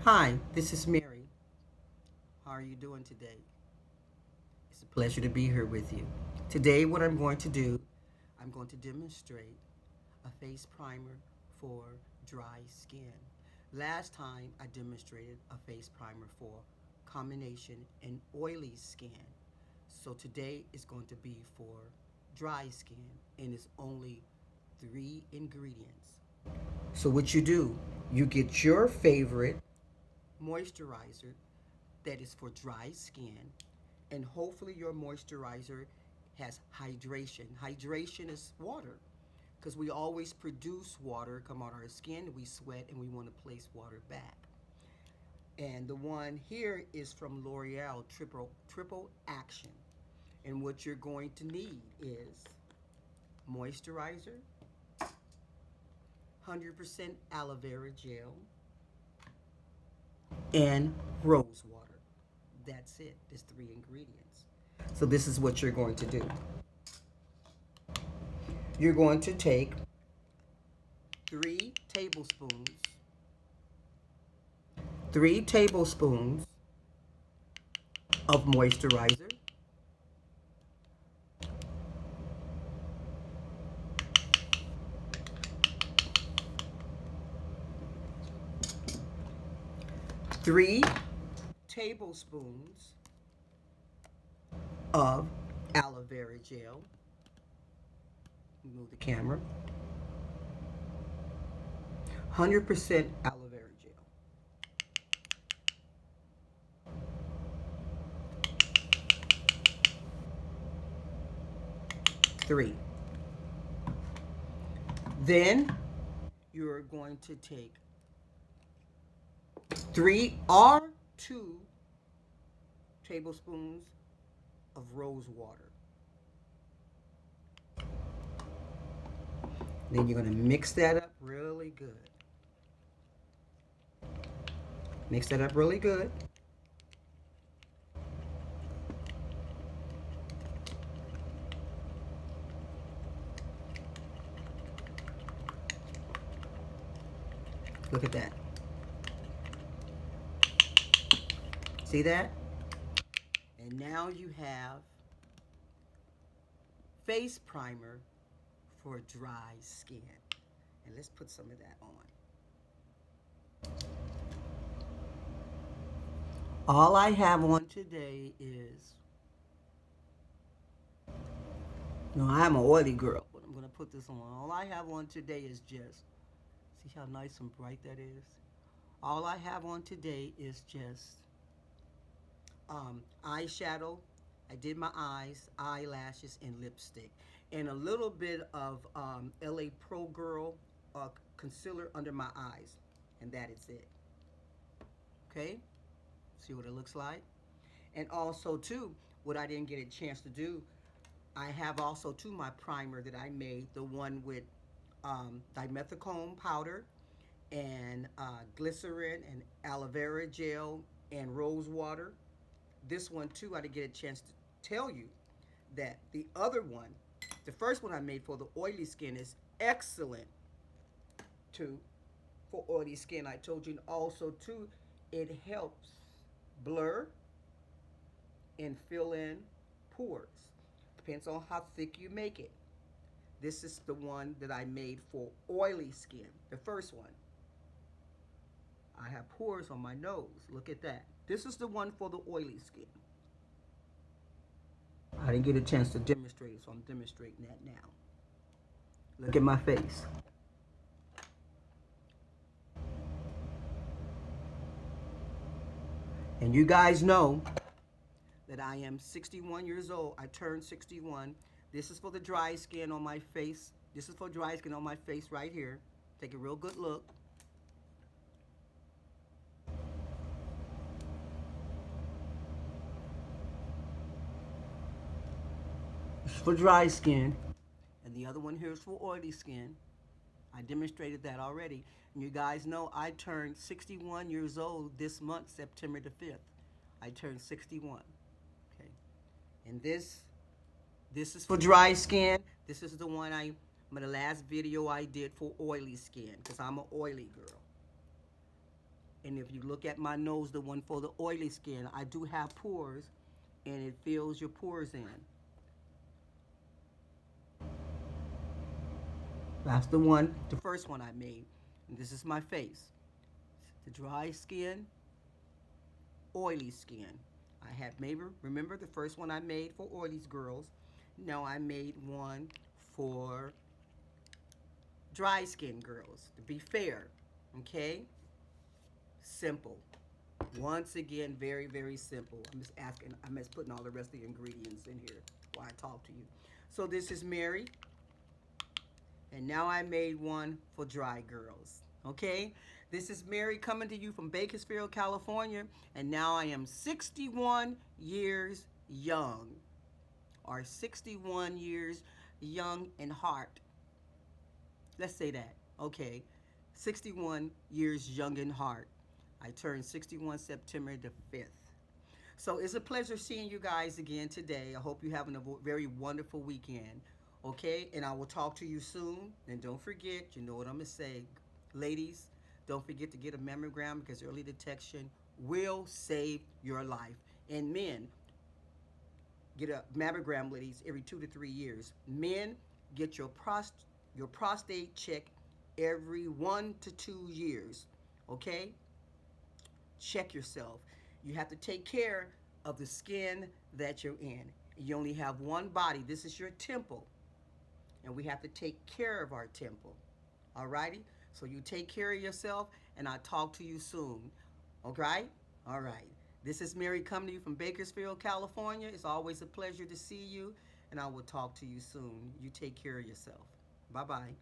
Hi, this is Mary. How are you doing today? It's a pleasure to be here with you. Today, what I'm going to do, I'm going to demonstrate a face primer for dry skin. Last time, I demonstrated a face primer for combination and oily skin. So today is going to be for dry skin, and it's only three ingredients. So what you do, you get your favorite moisturizer that is for dry skin, and hopefully your moisturizer has hydration. Hydration is water because we always produce water come out our skin, we sweat, and we want to place water back. And the one here is from L'Oreal Triple Action. And what you're going to need is moisturizer, 100% aloe vera gel, and rose water. That's it. There's three ingredients. So this is what you're going to do. You're going to take 3 tablespoons, 3 tablespoons of moisturizer, 3 tablespoons of aloe vera gel. Move the camera. 100% aloe vera gel. 3. Then you're going to take 2 tablespoons of rose water. Then you're going to mix that up really good. Mix that up really good. Look at that. See that? And now you have face primer for dry skin. And let's put some of that on. All I have on today is, no, I'm an oily girl, but I'm going to put this on. All I have on today is just, see how nice and bright that is? All I have on today is just eyeshadow. I did my eyes, eyelashes, and lipstick. And a little bit of LA Pro Girl concealer under my eyes. And that is it. Okay? See what it looks like? And also, too, what I didn't get a chance to do, I have also, too, my primer that I made, the one with dimethicone powder and glycerin and aloe vera gel and rose water. This one, too, I didn't get a chance to tell you that the other one, the first one I made for the oily skin, is excellent, too, for oily skin. I told you, and also, too, it helps blur and fill in pores. Depends on how thick you make it. This is the one that I made for oily skin, the first one. I have pores on my nose. Look at that. This is the one for the oily skin. I didn't get a chance to demonstrate it, so I'm demonstrating that now. Look at my face. And you guys know that I am 61 years old. I turned 61. This is for the dry skin on my face. This is for dry skin on my face right here. Take a real good look. This is for dry skin. And the other one here is for oily skin. I demonstrated that already. And you guys know I turned 61 years old this month, September the 5th. I turned 61. Okay. And this is for dry skin. This is the one the last video I did for oily skin because I'm an oily girl. And if you look at my nose, the one for the oily skin, I do have pores, and it fills your pores in. That's the one, the first one I made. And this is my face. The dry skin, oily skin. I had maybe, remember the first one I made for oily girls. Now I made one for dry skin girls, to be fair. Okay? Simple. Once again, very, very simple. I'm just putting all the rest of the ingredients in here while I talk to you. So this is Mary, and now I made one for dry girls. Okay? This is Mary coming to you from Bakersfield, California, and now I am 61 years young, or 61 years young in heart. Let's say that. Okay. 61 years young in heart. I turned 61 September the 5th. So it's a pleasure seeing you guys again today. I hope you're having a very wonderful weekend. Okay, and I will talk to you soon. And don't forget, you know what I'm going to say. Ladies, don't forget to get a mammogram because early detection will save your life. And men, get a mammogram, ladies, every 2 to 3 years. Men, get your prostate check every 1 to 2 years. Okay? Check yourself. You have to take care of the skin that you're in. You only have one body. This is your temple. And we have to take care of our temple. Alrighty? So you take care of yourself, and I'll talk to you soon. Okay? All right. This is Mary coming to you from Bakersfield, California. It's always a pleasure to see you, and I will talk to you soon. You take care of yourself. Bye-bye.